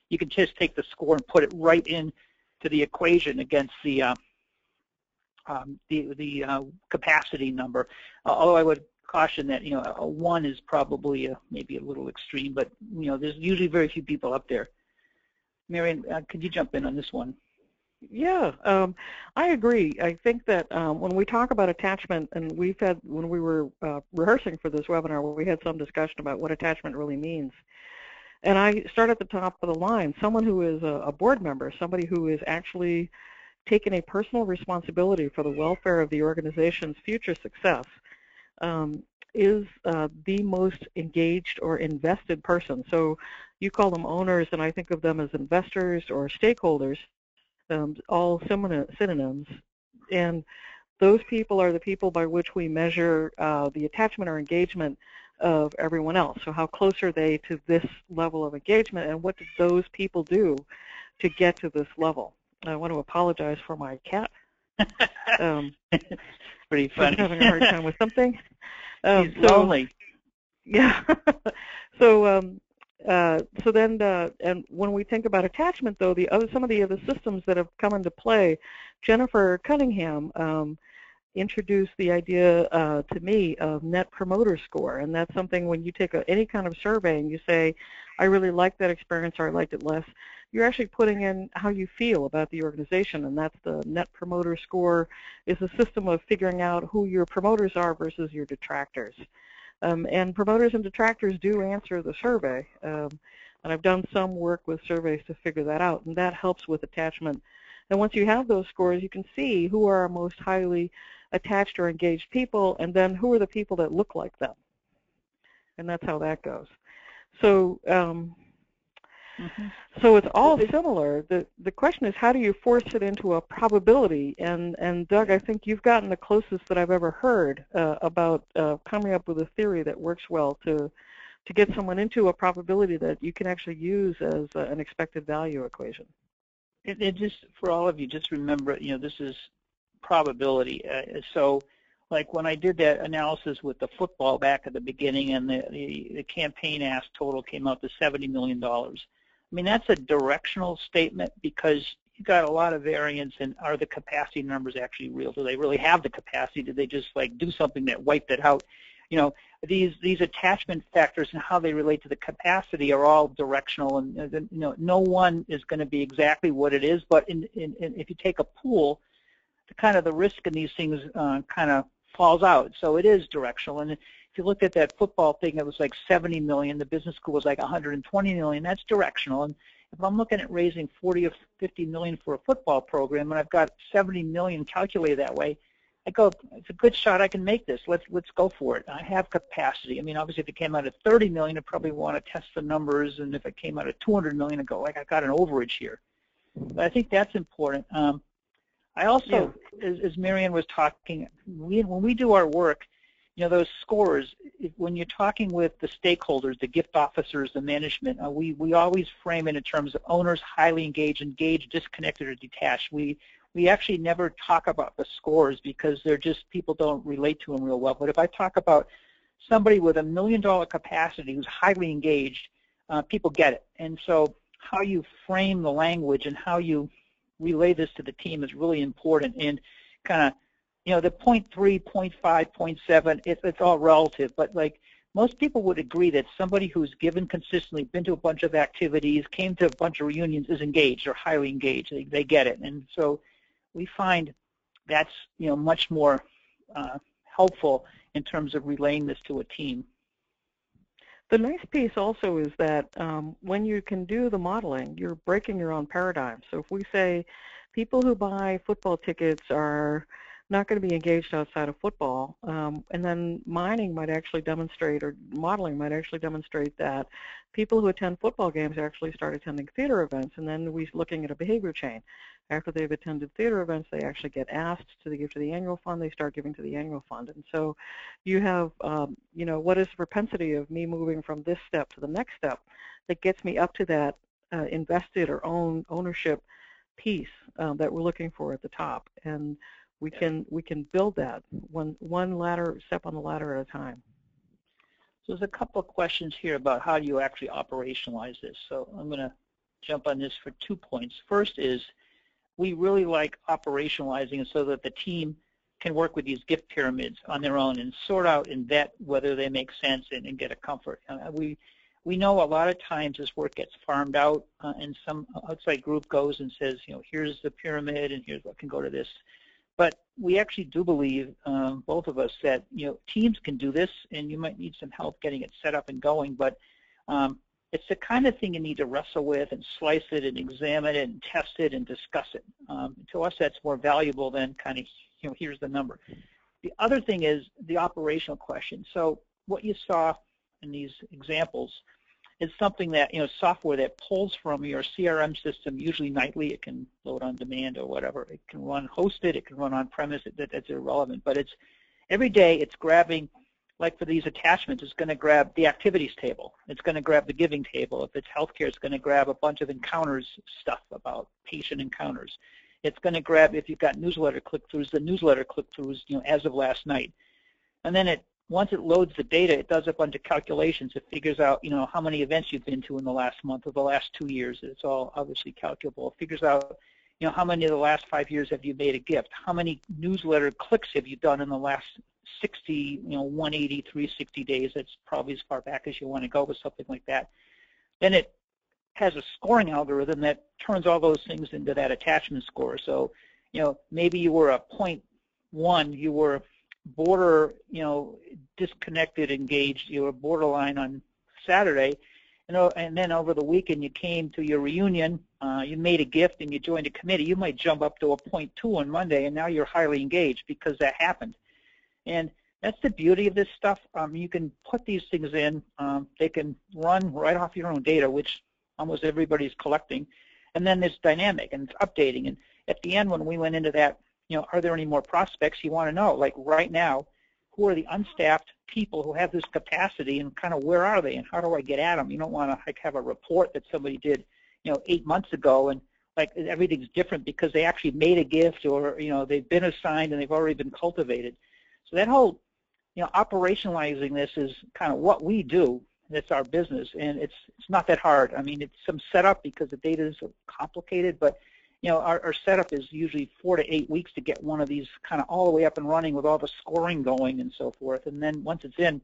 A: You can just take the score and put it right into the equation against the capacity number. Although I would caution that a 1 is probably maybe a little extreme, but there's usually very few people up there. Marion, could you jump in on this one?
B: Yeah, I agree. I think that when we talk about attachment, and when we were rehearsing for this webinar, we had some discussion about what attachment really means. And I start at the top of the line. Someone who is a board member, somebody who is actually taking a personal responsibility for the welfare of the organization's future success, is the most engaged or invested person. So you call them owners, and I think of them as investors or stakeholders. All synonyms, and those people are the people by which we measure the attachment or engagement of everyone else. So how close are they to this level of engagement, and what did those people do to get to this level? I want to apologize for my cat.
A: Pretty funny.
B: She's having a hard time with something.
A: He's lonely.
B: Yeah. So then, and when we think about attachment, though, some of the other systems that have come into play, Jennifer Cunningham introduced the idea to me of Net Promoter Score, and that's something when you take any kind of survey and you say, I really liked that experience or I liked it less, you're actually putting in how you feel about the organization, and that's the Net Promoter Score is a system of figuring out who your promoters are versus your detractors. And promoters and detractors do answer the survey, and I've done some work with surveys to figure that out, and that helps with attachment. And once you have those scores, you can see who are our most highly attached or engaged people, and then who are the people that look like them. And that's how that goes. So, so it's all similar. The question is, how do you force it into a probability? And Doug, I think you've gotten the closest that I've ever heard about coming up with a theory that works well to get someone into a probability that you can actually use as an expected value equation.
A: It just, for all of you, just remember, this is probability. So, like when I did that analysis with the football back at the beginning, and the campaign ask total came out to $70 million. I mean, that's a directional statement because you got a lot of variance, and are the capacity numbers actually real? Do they really have the capacity? Did they just like do something that wiped it out? These attachment factors and how they relate to the capacity are all directional, and no one is going to be exactly what it is. But if you take a pool, the risk in these things kind of falls out. So it is directional. And if you looked at that football thing, it was like 70 million. The business school was like 120 million. That's directional. And if I'm looking at raising 40 or 50 million for a football program, and I've got 70 million calculated that way, I go, it's a good shot. I can make this. Let's go for it. I have capacity. I mean, obviously, if it came out at 30 million, I'd probably want to test the numbers. And if it came out at 200 million, I'd go, like, I got an overage here. But I think that's important. I also, as Marianne was talking, when we do our work, those scores, when you're talking with the stakeholders, the gift officers, the management, we always frame it in terms of owners, highly engaged, disconnected, or detached. We actually never talk about the scores because they're just, people don't relate to them real well. But if I talk about somebody with $1 million capacity who's highly engaged, people get it. And so how you frame the language and how you relay this to the team is really important. And kind of, the 0.3, 0.5, 0.7, it's all relative. But like most people would agree that somebody who's given consistently, been to a bunch of activities, came to a bunch of reunions, is engaged or highly engaged. They get it. And so we find that's much more helpful in terms of relaying this to a team.
B: The nice piece also is that when you can do the modeling, you're breaking your own paradigm. So if we say people who buy football tickets are not going to be engaged outside of football, and then mining might actually demonstrate, or modeling might actually demonstrate that people who attend football games actually start attending theater events, and then we're looking at a behavior chain. After they've attended theater events, they actually get asked to give to the annual fund, they start giving to the annual fund. And so you have, what is the propensity of me moving from this step to the next step that gets me up to that invested or ownership piece that we're looking for at the top. And we can build that one step on the ladder at a time.
A: So there's a couple of questions here about how do you actually operationalize this. So I'm going to jump on this for 2 points. First is we really like operationalizing it so that the team can work with these gift pyramids on their own and sort out and vet whether they make sense and get a comfort. We know a lot of times this work gets farmed out and some outside group goes and says, here's the pyramid and here's what can go to this. But we actually do believe, both of us, that teams can do this, and you might need some help getting it set up and going. But it's the kind of thing you need to wrestle with and slice it and examine it and test it and discuss it. To us, that's more valuable than kind of, here's the number. The other thing is the operational question. So what you saw in these examples is something that, software that pulls from your CRM system, usually nightly. It can load on demand or whatever. It can run hosted. It can run on-premise. That's irrelevant. But it's every day it's grabbing, like for these attachments, it's going to grab the activities table. It's going to grab the giving table. If it's healthcare, it's going to grab a bunch of encounters stuff about patient encounters. It's going to grab, if you've got newsletter click-throughs, the newsletter click-throughs, as of last night. And then once it loads the data, it does a bunch of calculations. It figures out, how many events you've been to in the last month or the last 2 years. It's all obviously calculable. It figures out, how many of the last 5 years have you made a gift? How many newsletter clicks have you done in the last 60, 180, 360 days? That's probably as far back as you want to go with something like that. Then it has a scoring algorithm that turns all those things into that attachment score. So, maybe you were a 0.1, you were border, disconnected, engaged, you were borderline on Saturday, and then over the weekend you came to your reunion, you made a gift and you joined a committee. You might jump up to a 0.2 on Monday, and now you're highly engaged because that happened. And that's the beauty of this stuff. You can put these things in. They can run right off your own data, which almost everybody's collecting, and then it's dynamic and it's updating. And at the end, when we went into that, are there any more prospects? You want to know, like right now, who are the unstaffed people who have this capacity, and kind of where are they, and how do I get at them? You don't want to like have a report that somebody did, 8 months ago, and like everything's different because they actually made a gift, or they've been assigned and they've already been cultivated. So that whole, operationalizing this is kind of what we do. That's our business, and it's not that hard. I mean, it's some setup because the data is complicated, but our setup is usually 4 to 8 weeks to get one of these kind of all the way up and running with all the scoring going and so forth. And then once it's in,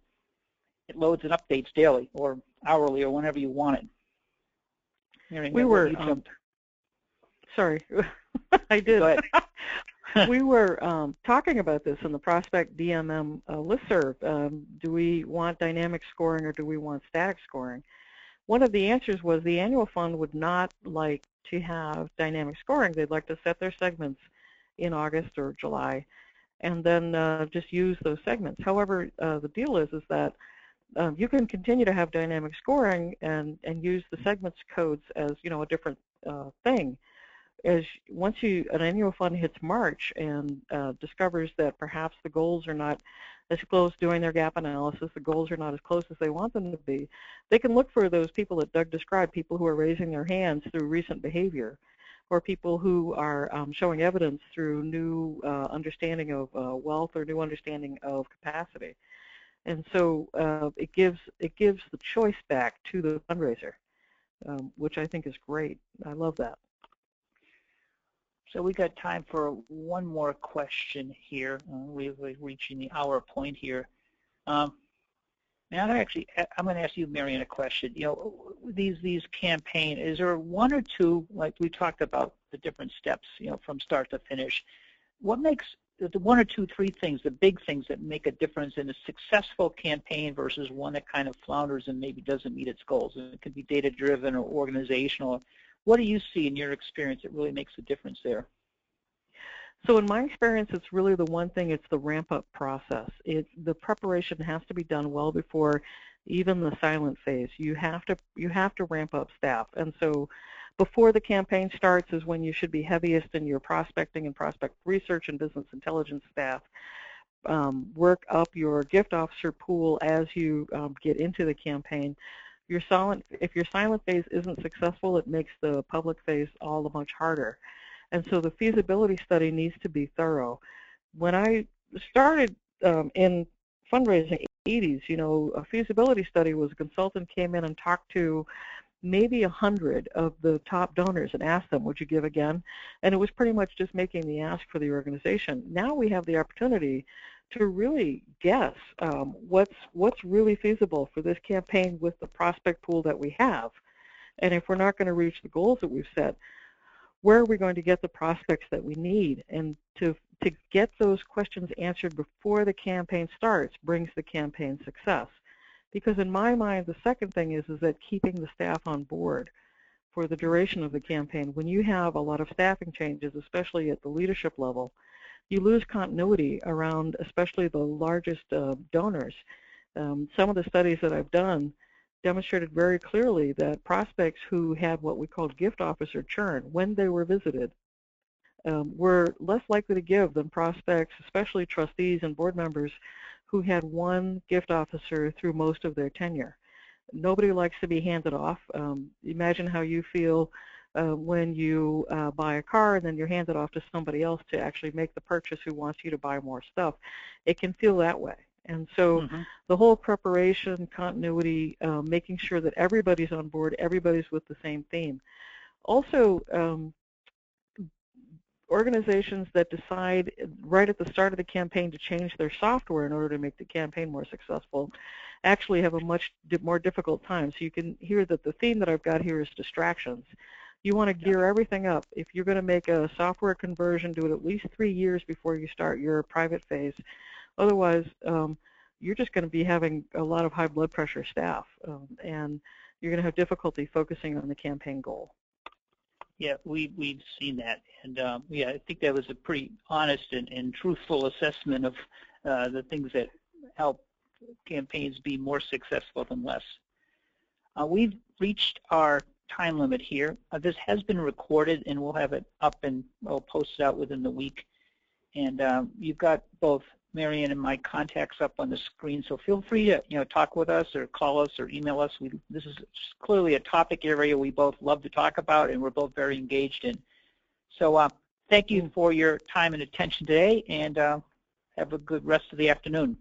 A: it loads and updates daily or hourly or whenever you want it.
B: We were, sorry, I did.
A: Go ahead.
B: We were talking about this in the prospect DMM listserv. Do we want dynamic scoring or do we want static scoring? One of the answers was the annual fund would not like to have dynamic scoring. They'd like to set their segments in August or July and then just use those segments. However, the deal is that you can continue to have dynamic scoring and use the segments codes as a different thing. once an annual fund hits March and discovers that perhaps the goals are not as close, doing their gap analysis, the goals are not as close as they want them to be, they can look for those people that Doug described, people who are raising their hands through recent behavior, or people who are showing evidence through new understanding of wealth or new understanding of capacity. And so it gives the choice back to the fundraiser, which I think is great. I love that.
A: So we got time for one more question here. We're reaching the hour point here. Now, I'm going to ask you, Marion, a question. You know, these campaign, is there one or two, like we talked about the different steps, you know, from start to finish? What makes the one or two, three things, the big things that make a difference in a successful campaign versus one that kind of flounders and maybe doesn't meet its goals? And it could be data-driven or organizational. What do you see in your experience that really makes a difference there?
B: So in my experience, it's really the one thing, it's the ramp-up process. The preparation has to be done well before even the silent phase. You have to ramp up staff. And so before the campaign starts is when you should be heaviest in your prospecting and prospect research and business intelligence staff. Work up your gift officer pool as you get into the campaign. If your silent phase isn't successful, it makes the public phase all the much harder. And so the feasibility study needs to be thorough. When I started in fundraising in the 80s, you know, a feasibility study was a consultant came in and talked to maybe 100 of the top donors and asked them, would you give again? And it was pretty much just making the ask for the organization. Now we have the opportunity to really guess what's really feasible for this campaign with the prospect pool that we have. And if we're not going to reach the goals that we've set, where are we going to get the prospects that we need? And to get those questions answered before the campaign starts brings the campaign success. Because in my mind, the second thing is that keeping the staff on board for the duration of the campaign. When you have a lot of staffing changes, especially at the leadership level, you lose continuity around especially the largest donors. Some of the studies that I've done demonstrated very clearly that prospects who had what we called gift officer churn when they were visited were less likely to give than prospects, especially trustees and board members, who had one gift officer through most of their tenure. Nobody likes to be handed off. Imagine how you feel when you buy a car and then you're handed off to somebody else to actually make the purchase who wants you to buy more stuff. It can feel that way. And so the whole preparation, continuity, making sure that everybody's on board, everybody's with the same theme. Also, organizations that decide right at the start of the campaign to change their software in order to make the campaign more successful actually have a much more difficult time. So you can hear that the theme that I've got here is distractions. You want to gear everything up. If you're going to make a software conversion, do it at least 3 years before you start your private phase. Otherwise, you're just going to be having a lot of high blood pressure staff, and you're going to have difficulty focusing on the campaign goal.
A: Yeah, we've seen that, and yeah, I think that was a pretty honest and truthful assessment of the things that help campaigns be more successful than less. We've reached our time limit here. This has been recorded, and we'll have it up and we'll post it out within the week. And you've got both Marion and my contacts up on the screen, so feel free to talk with us or call us or email us. This is clearly a topic area we both love to talk about and we're both very engaged in. So thank you for your time and attention today, and have a good rest of the afternoon.